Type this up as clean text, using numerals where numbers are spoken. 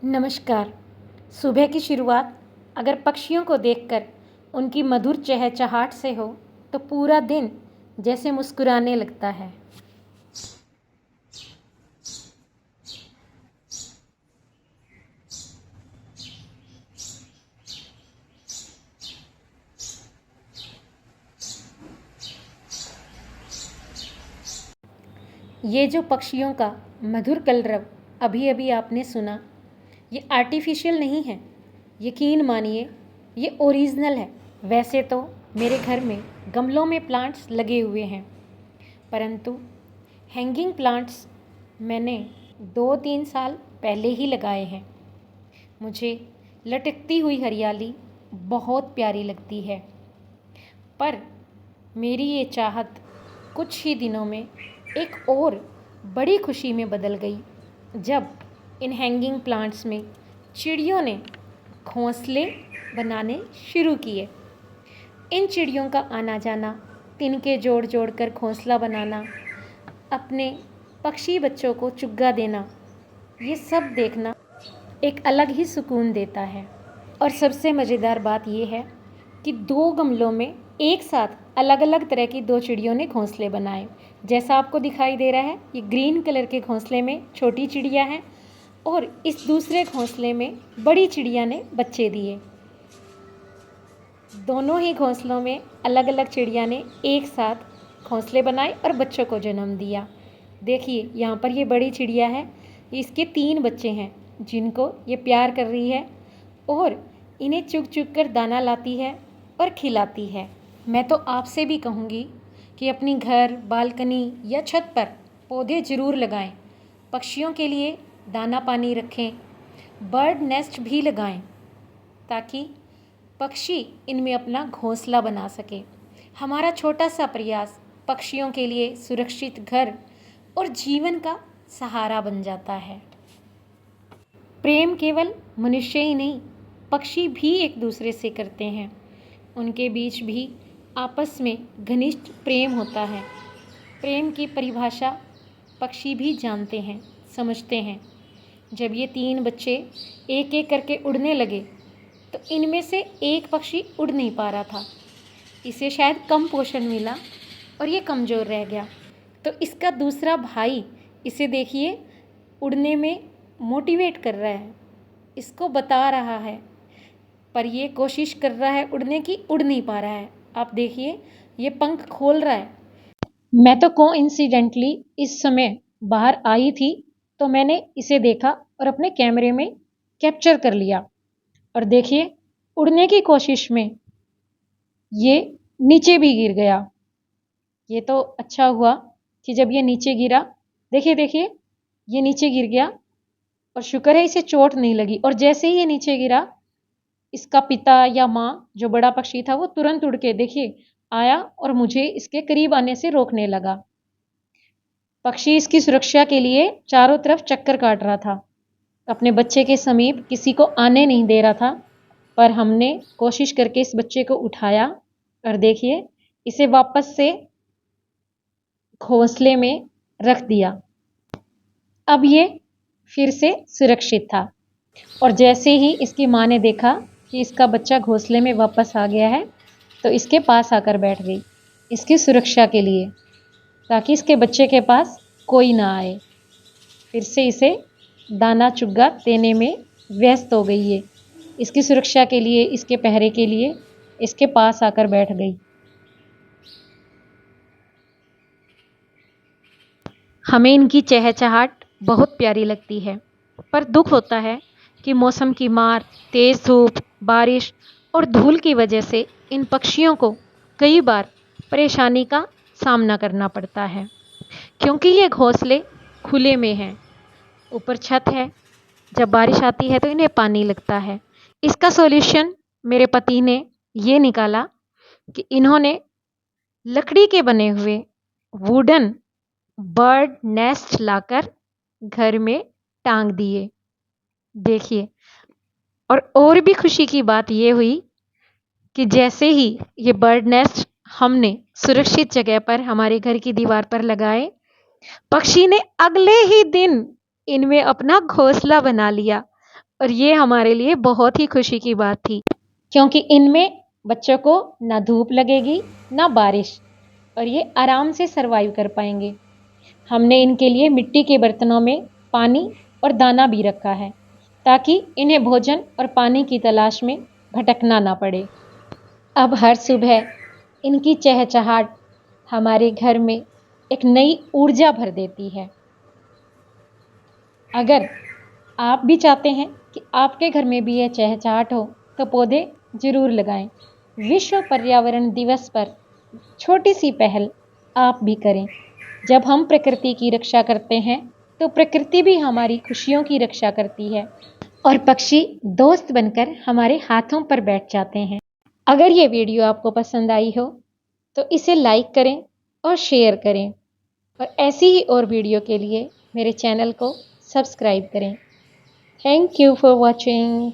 नमस्कार। सुबह की शुरुआत अगर पक्षियों को देखकर उनकी मधुर चहचहाट से हो तो पूरा दिन जैसे मुस्कुराने लगता है। ये जो पक्षियों का मधुर कलरव अभी अभी आपने सुना, ये आर्टिफिशियल नहीं है। यकीन मानिए, ये ओरिजिनल है। वैसे तो मेरे घर में गमलों में प्लांट्स लगे हुए हैं, परंतु हैंगिंग प्लांट्स मैंने 2-3 साल पहले ही लगाए हैं। मुझे लटकती हुई हरियाली बहुत प्यारी लगती है, पर मेरी ये चाहत कुछ ही दिनों में एक और बड़ी खुशी में बदल गई जब इन हैंगिंग प्लांट्स में चिड़ियों ने घोंसले बनाने शुरू किए। इन चिड़ियों का आना जाना, तिनके जोड़ जोड़ कर घोंसला बनाना, अपने पक्षी बच्चों को चुग्गा देना, ये सब देखना एक अलग ही सुकून देता है। और सबसे मज़ेदार बात ये है कि 2 गमलों में एक साथ अलग अलग तरह की 2 चिड़ियों ने घोंसले बनाए। जैसा आपको दिखाई दे रहा है, ये ग्रीन कलर के घोंसले में छोटी चिड़िया है और इस दूसरे घोंसले में बड़ी चिड़िया ने बच्चे दिए। दोनों ही घोंसलों में अलग अलग चिड़िया ने एक साथ घोंसले बनाए और बच्चों को जन्म दिया। देखिए, यहाँ पर ये बड़ी चिड़िया है, इसके 3 बच्चे हैं जिनको ये प्यार कर रही है और इन्हें चुग चुग कर दाना लाती है और खिलाती है। मैं तो आपसे भी कहूँगी कि अपनी घर, बालकनी या छत पर पौधे ज़रूर लगाएं। पक्षियों के लिए दाना पानी रखें, बर्ड नेस्ट भी लगाएं ताकि पक्षी इनमें अपना घोंसला बना सके। हमारा छोटा सा प्रयास पक्षियों के लिए सुरक्षित घर और जीवन का सहारा बन जाता है। प्रेम केवल मनुष्य ही नहीं, पक्षी भी एक दूसरे से करते हैं। उनके बीच भी आपस में घनिष्ठ प्रेम होता है। प्रेम की परिभाषा पक्षी भी जानते हैं, समझते हैं। जब ये 3 बच्चे एक एक करके उड़ने लगे तो इनमें से एक पक्षी उड़ नहीं पा रहा था। इसे शायद कम पोषण मिला और ये कमज़ोर रह गया। तो इसका दूसरा भाई इसे देखिए उड़ने में मोटिवेट कर रहा है, इसको बता रहा है, पर ये कोशिश कर रहा है उड़ने की, उड़ नहीं पा रहा है। आप देखिए, ये पंख खोल रहा है। मैं तो कोइंसिडेंटली इस समय बाहर आई थी तो मैंने इसे देखा और अपने कैमरे में कैप्चर कर लिया। और देखिए, उड़ने की कोशिश में ये नीचे भी गिर गया। ये तो अच्छा हुआ कि जब ये नीचे गिरा, देखिए देखिए, ये नीचे गिर गया और शुक्र है इसे चोट नहीं लगी। और जैसे ही ये नीचे गिरा, इसका पिता या माँ जो बड़ा पक्षी था वो तुरंत उड़ के देखिए आया और मुझे इसके करीब आने से रोकने लगा। पक्षी इसकी सुरक्षा के लिए चारों तरफ चक्कर काट रहा था, अपने बच्चे के समीप किसी को आने नहीं दे रहा था। पर हमने कोशिश करके इस बच्चे को उठाया और देखिए इसे वापस से घोंसले में रख दिया। अब ये फिर से सुरक्षित था और जैसे ही इसकी माँ ने देखा कि इसका बच्चा घोंसले में वापस आ गया है तो इसके पास आकर बैठ गई, इसकी सुरक्षा के लिए, ताकि इसके बच्चे के पास कोई ना आए। फिर से इसे दाना चुग्गा देने में व्यस्त हो गई है। इसकी सुरक्षा के लिए, इसके पहरे के लिए इसके पास आकर बैठ गई। हमें इनकी चहचहाट बहुत प्यारी लगती है, पर दुख होता है कि मौसम की मार, तेज़ धूप, बारिश और धूल की वजह से इन पक्षियों को कई बार परेशानी का सामना करना पड़ता है, क्योंकि ये घोंसले खुले में हैं, ऊपर छत है। जब बारिश आती है तो इन्हें पानी लगता है। इसका सॉल्यूशन मेरे पति ने ये निकाला कि इन्होंने लकड़ी के बने हुए वुडन बर्ड नेस्ट लाकर घर में टांग दिए। देखिए, और भी खुशी की बात ये हुई कि जैसे ही ये बर्ड नेस्ट हमने सुरक्षित जगह पर हमारे घर की दीवार पर लगाए, पक्षी ने अगले ही दिन इनमें अपना घोंसला बना लिया और ये हमारे लिए बहुत ही खुशी की बात थी, क्योंकि इनमें बच्चों को ना धूप लगेगी ना बारिश, और ये आराम से सरवाइव कर पाएंगे। हमने इनके लिए मिट्टी के बर्तनों में पानी और दाना भी रखा है, ताकि इन्हें भोजन और पानी की तलाश में भटकना ना पड़े। अब हर सुबह इनकी चहचहाट हमारे घर में एक नई ऊर्जा भर देती है। अगर आप भी चाहते हैं कि आपके घर में भी यह चहचहाट हो, तो पौधे जरूर लगाएं। विश्व पर्यावरण दिवस पर छोटी सी पहल आप भी करें। जब हम प्रकृति की रक्षा करते हैं, तो प्रकृति भी हमारी खुशियों की रक्षा करती है और पक्षी दोस्त बनकर हमारे हाथों पर बैठ जाते हैं। अगर ये वीडियो आपको पसंद आई हो, तो इसे लाइक करें और शेयर करें, और ऐसी ही और वीडियो के लिए मेरे चैनल को सब्सक्राइब करें। Thank you for watching.